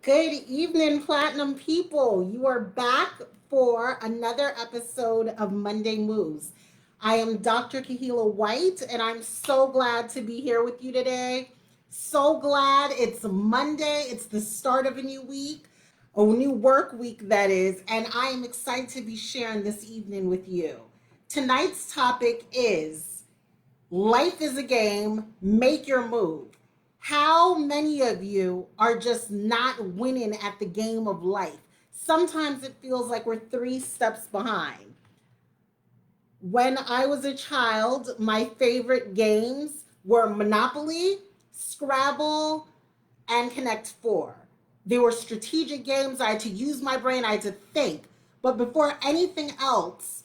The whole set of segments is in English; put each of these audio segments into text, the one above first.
Good evening, Platinum people. You are back for another episode of Monday Moves. I am Dr. Kahilah White, and I'm so glad to be here with you today. So glad it's Monday. It's the start of a new week, a new work week, that is, and I am excited to be sharing this evening with you. Tonight's topic is life is a game, make your move. How many of you are just not winning at the game of life? Sometimes it feels like we're three steps behind. When I was a child, my favorite games were Monopoly, Scrabble, and Connect Four. They were strategic games. I had to use my brain, I had to think. But before anything else,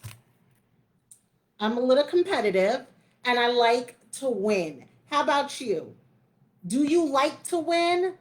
I'm a little competitive and I like to win. How about you? Do you like to win?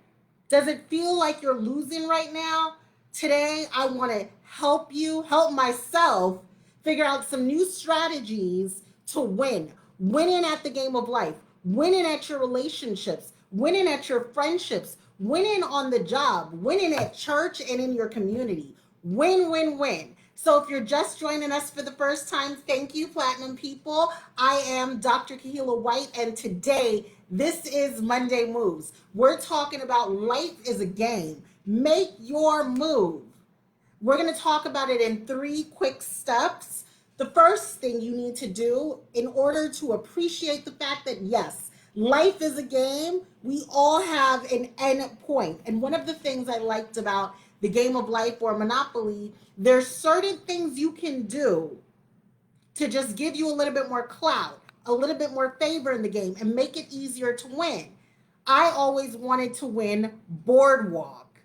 Does it feel like you're losing right now? Today, I want to help you, help myself figure out some new strategies to win. Winning at the game of life, winning at your relationships, winning at your friendships, winning on the job, winning at church and in your community. Win, win, win. So if you're just joining us for the first time, thank you, Platinum people. I am Dr. Kahilah White, and today, this is Monday Moves. We're talking about life is a game. Make your move. We're going to talk about it in 3 quick steps. The first thing you need to do in order to appreciate the fact that, yes, life is a game, we all have an end point. And one of the things I liked about the game of life or Monopoly, there's certain things you can do to just give you a little bit more clout, a little bit more favor in the game, and make it easier to win. I always wanted to win Boardwalk.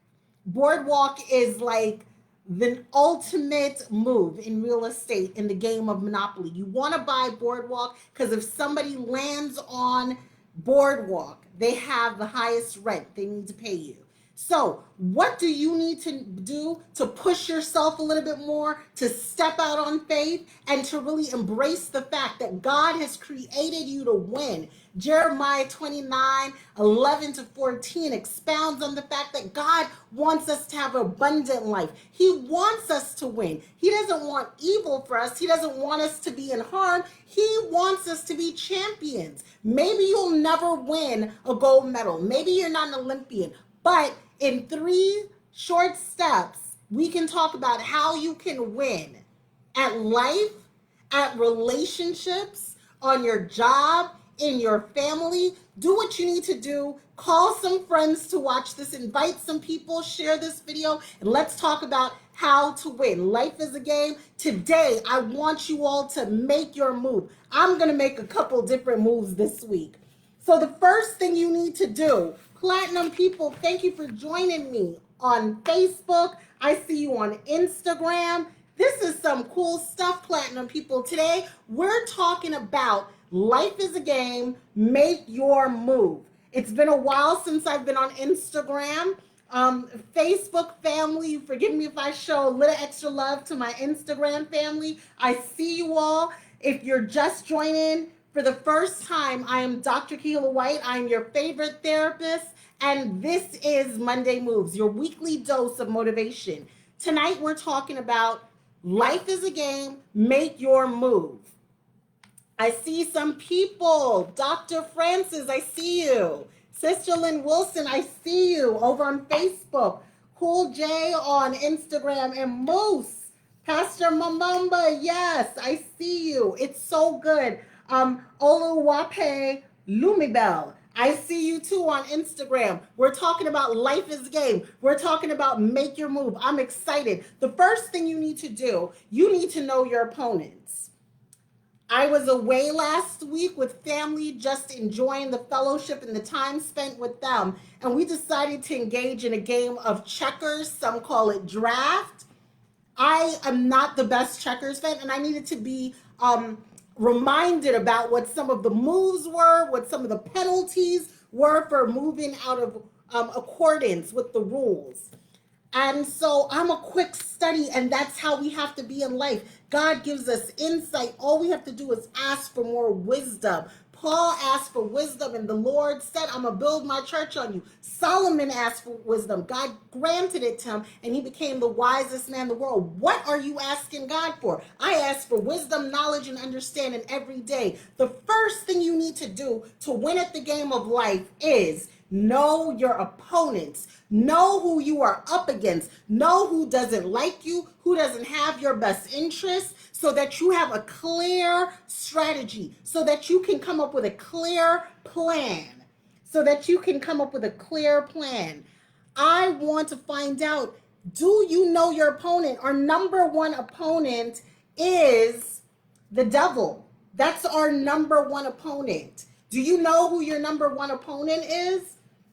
Boardwalk is like the ultimate move in real estate in the game of Monopoly. You want to buy Boardwalk because if somebody lands on Boardwalk, they have the highest rent they need to pay you. So, what do you need to do to push yourself a little bit more, to step out on faith, and to really embrace the fact that God has created you to win? Jeremiah 29:11-14 expounds on the fact that God wants us to have an abundant life. He wants us to win. He doesn't want evil for us. He doesn't want us to be in harm. He wants us to be champions. Maybe you'll never win a gold medal. Maybe you're not an Olympian. But in 3 short steps, we can talk about how you can win at life, at relationships, on your job, in your family. Do what you need to do. Call some friends to watch this. Invite some people. Share this video. And let's talk about how to win. Life is a game. Today, I want you all to make your move. I'm going to make a couple different moves this week. So the first thing you need to do, Platinum people, thank you for joining me on Facebook. I see you on Instagram. This is some cool stuff, Platinum people. Today, we're talking about life is a game, make your move. It's been a while since I've been on Instagram. Facebook family, forgive me if I show a little extra love to my Instagram family. I see you all. If you're just joining, for the first time, I am Dr. Kahilah White. I'm your favorite therapist, and this is Monday Moves, your weekly dose of motivation. Tonight, we're talking about life is a game, make your move. I see some people. Dr. Francis, I see you. Sister Lynn Wilson, I see you over on Facebook. Cool J on Instagram, and Moose. Pastor Mamamba, yes, I see you. It's so good. Oluwape Lumibel, I see you too on Instagram. We're talking about life is a game. We're talking about make your move. I'm excited. The first thing you need to do, you need to know your opponents. I was away last week with family, just enjoying the fellowship and the time spent with them. And we decided to engage in a game of checkers. Some call it draft. I am not the best checkers fan, and I needed to be reminded about what some of the moves were, what some of the penalties were for moving out of accordance with the rules. And so I'm a quick study, and that's how we have to be in life. God gives us insight. All we have to do is ask for more wisdom, Paul asked for wisdom, and the Lord said, I'm going to build my church on you. Solomon asked for wisdom. God granted it to him, and he became the wisest man in the world. What are you asking God for? I ask for wisdom, knowledge, and understanding every day. The first thing you need to do to win at the game of life is know your opponents. Know who you are up against. Know who doesn't like you, who doesn't have your best interests, so that you have a clear strategy, so that you can come up with a clear plan. I want to find out, do you know your opponent? Our number one opponent is the devil. That's our number one opponent. Do you know who your number one opponent is?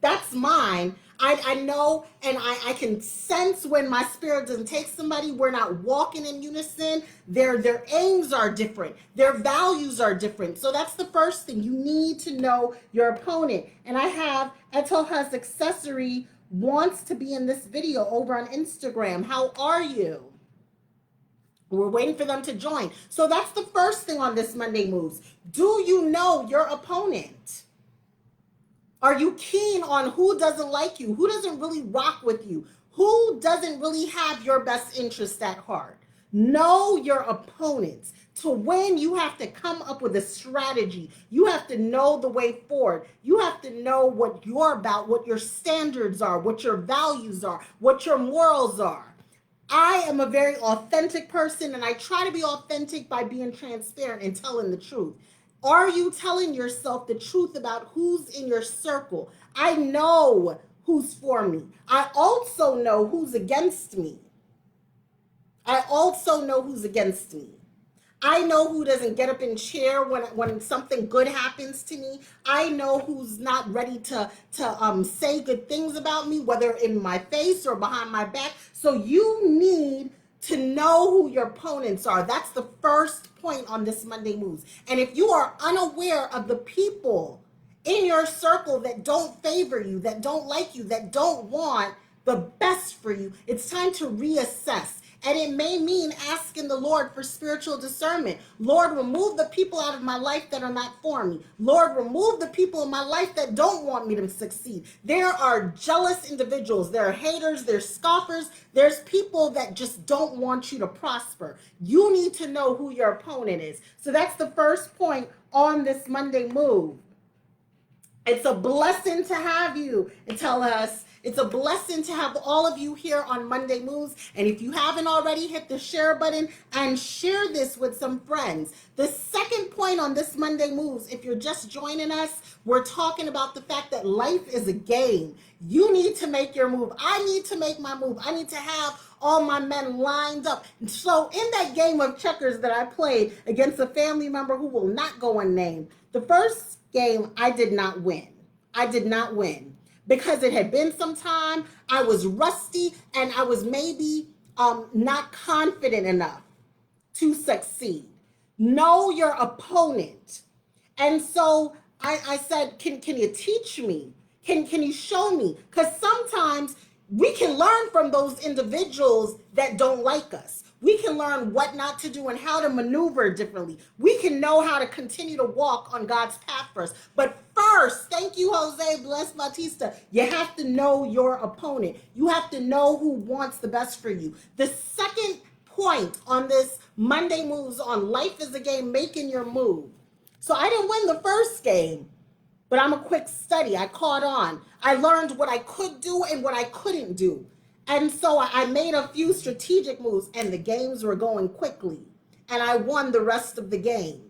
That's mine. I know, and I can sense when my spirit doesn't take somebody, we're not walking in unison. Their aims are different. Their values are different. So that's the first thing. You need to know your opponent. And I have Etoha's accessory wants to be in this video over on Instagram. How are you? We're waiting for them to join. So that's the first thing on this Monday Moves. Do you know your opponent? Are you keen on who doesn't like you? Who doesn't really rock with you? Who doesn't really have your best interest at heart? Know your opponents. To win, you have to come up with a strategy. You have to know the way forward. You have to know what you're about, what your standards are, what your values are, what your morals are. I am a very authentic person, and I try to be authentic by being transparent and telling the truth. Are you telling yourself the truth about who's in your circle? I know who's for me. I also know who's against me. I know who doesn't get up and cheer when something good happens to me. I know who's not ready to say good things about me, whether in my face or behind my back. So you need to know who your opponents are. That's the first point on this Monday Moves. And if you are unaware of the people in your circle that don't favor you, that don't like you, that don't want the best for you, it's time to reassess. And it may mean asking the Lord for spiritual discernment. Lord, remove the people out of my life that are not for me. Lord, remove the people in my life that don't want me to succeed. There are jealous individuals. There are haters. There's scoffers. There's people that just don't want you to prosper. You need to know who your opponent is. So that's the first point on this Monday Move. It's a blessing to have you, and tell us. It's a blessing to have all of you here on Monday Moves. And if you haven't already, hit the share button and share this with some friends. The second point on this Monday Moves, if you're just joining us, we're talking about the fact that life is a game. You need to make your move. I need to make my move. I need to have all my men lined up. So in that game of checkers that I played against a family member who will not go unnamed, the first game I did not win. Because it had been some time, I was rusty, and I was maybe not confident enough to succeed. Know your opponent. And so I said, can you teach me? Can you show me? Because sometimes we can learn from those individuals that don't like us. We can learn what not to do and how to maneuver differently. We can know how to continue to walk on God's path for us. But first, thank you, Jose, bless Batista, you have to know your opponent. You have to know who wants the best for you. The second point on this Monday Moves on Life is a Game, making your move. So I didn't win the first game, but I'm a quick study. I caught on. I learned what I could do and what I couldn't do. And so I made a few strategic moves, and the games were going quickly, and I won the rest of the game.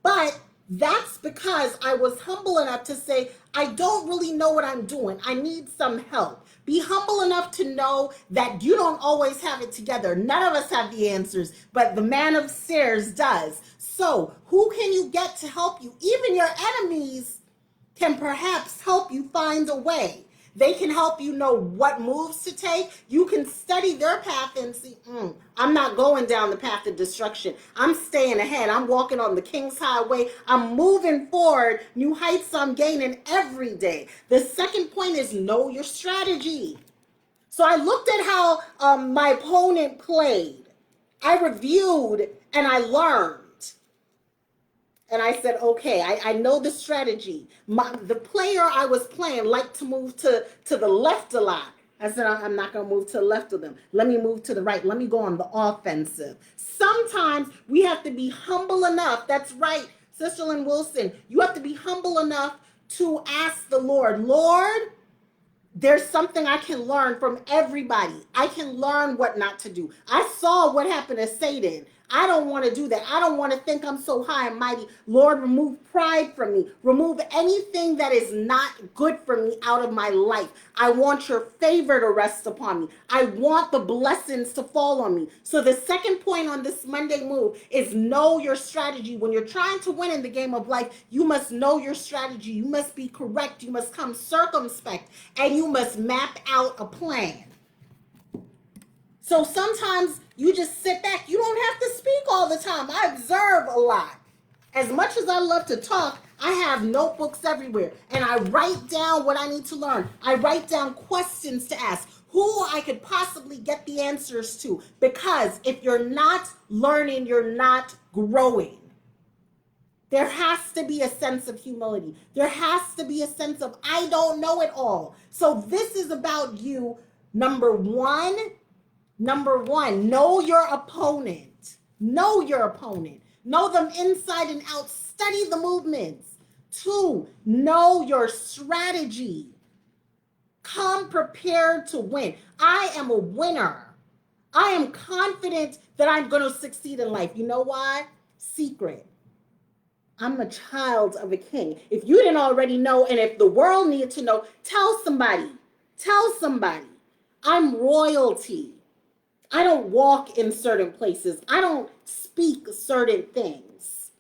But that's because I was humble enough to say, I don't really know what I'm doing. I need some help. Be humble enough to know that you don't always have it together. None of us have the answers, but the man upstairs does. So who can you get to help you? Even your enemies can perhaps help you find a way. They can help you know what moves to take. You can study their path and see, I'm not going down the path of destruction. I'm staying ahead. I'm walking on the King's Highway. I'm moving forward. New heights I'm gaining every day. The second point is know your strategy. So I looked at how my opponent played. I reviewed and I learned. And I said, okay, I know the strategy. The player I was playing liked to move to the left a lot. I said, I'm not going to move to the left of them. Let me move to the right. Let me go on the offensive. Sometimes we have to be humble enough. That's right, Sister Lynn Wilson. You have to be humble enough to ask the Lord, Lord, there's something I can learn from everybody. I can learn what not to do. I saw what happened to Satan. I don't want to do that. I don't want to think I'm so high and mighty. Lord, remove pride from me. Remove anything that is not good for me out of my life. I want your favor to rest upon me. I want the blessings to fall on me. So the second point on this Monday move is know your strategy. When you're trying to win in the game of life, you must know your strategy. You must be correct. You must come circumspect, and you must map out a plan. So sometimes you just sit back. You don't have to speak all the time. I observe a lot. As much as I love to talk, I have notebooks everywhere, and I write down what I need to learn. I write down questions to ask, who I could possibly get the answers to, because if you're not learning, you're not growing. There has to be a sense of humility. There has to be a sense of, I don't know it all. So this is about you. Number one, know your opponent. Know your opponent. Know them inside and out. Study the movements. 2, know your strategy. Come prepared to win. I am a winner. I am confident that I'm going to succeed in life. You know why? Secret. I'm a child of a king. If you didn't already know, and if the world needed to know, tell somebody. Tell somebody. I'm royalty. I don't walk in certain places. I don't speak certain things.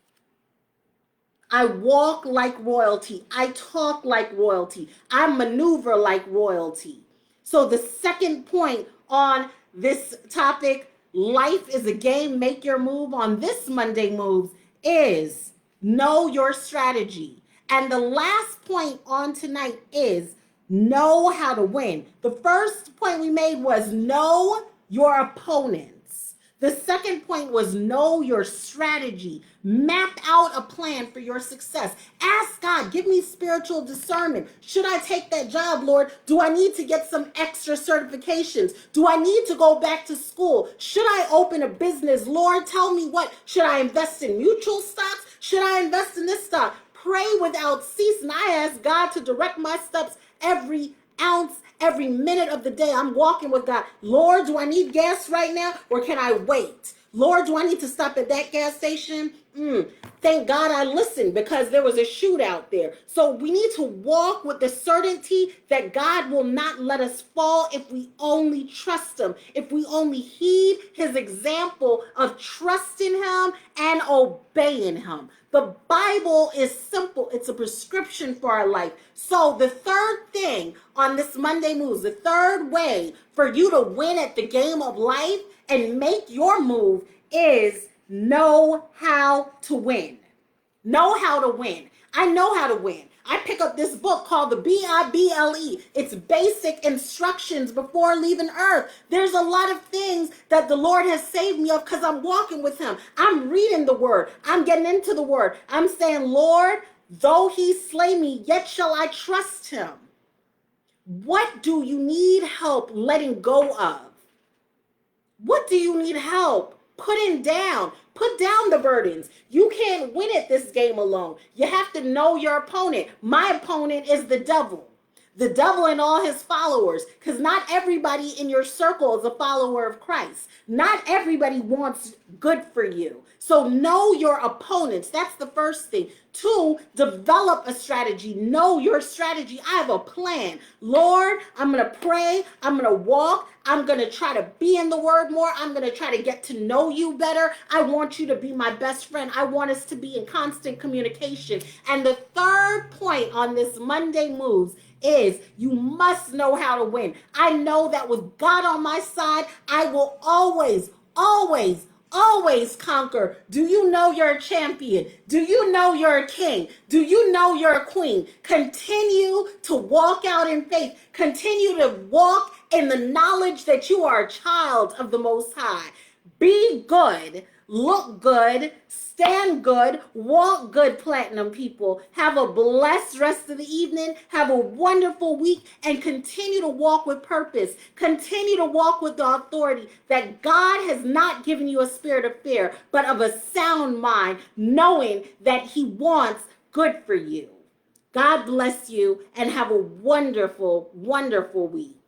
I walk like royalty. I talk like royalty. I maneuver like royalty. So the second point on this topic, life is a game, make your move, on this Monday Moves, is know your strategy. And the last point on tonight is know how to win. The first point we made was know your opponents. The second point was know your strategy. Map out a plan for your success. Ask God, give me spiritual discernment. Should I take that job, Lord? Do I need to get some extra certifications? Do I need to go back to school? Should I open a business? Lord, tell me what. Should I invest in mutual stocks? Should I invest in this stock? Pray without ceasing. I ask God to direct my steps every ounce, every minute of the day. I'm walking with God. Lord, do I need gas right now, or can I wait? Lord, do I need to stop at that gas station? Thank God I listened, because there was a shootout there. So we need to walk with the certainty that God will not let us fall if we only trust him, if we only heed his example of trusting him and obeying him. The Bible is simple. It's a prescription for our life. So the third thing on this Monday Moves, the third way for you to win at the game of life and make your move, is know how to win. Know how to win. I know how to win. I pick up this book called the Bible. It's basic instructions before leaving earth. There's a lot of things that the Lord has saved me of because I'm walking with him. I'm reading the word. I'm getting into the word. I'm saying, Lord, though he slay me, yet shall I trust him. What do you need help letting go of? What do you need help putting down? Put down the burdens. You can't win at this game alone. You have to know your opponent. My opponent is the devil. The devil and all his followers, because not everybody in your circle is a follower of Christ. Not everybody wants good for you. So know your opponents. That's the first thing. 2, develop a strategy. Know your strategy. I have a plan. Lord, I'm going to pray. I'm going to walk. I'm going to try to be in the word more. I'm going to try to get to know you better. I want you to be my best friend. I want us to be in constant communication. And the third point on this Monday Moves is you must know how to win. I know that with God on my side, I will always conquer. Do you know you're a champion? Do you know you're a king? Do you know you're a queen? Continue to walk out in faith. Continue to walk in the knowledge that you are a child of the Most High. Be good. look good, stand good, walk good, platinum people. Have a blessed rest of the evening. Have a wonderful week and continue to walk with purpose. Continue to walk with the authority that God has not given you a spirit of fear, but of a sound mind, knowing that He wants good for you. God bless you and have a wonderful, wonderful week.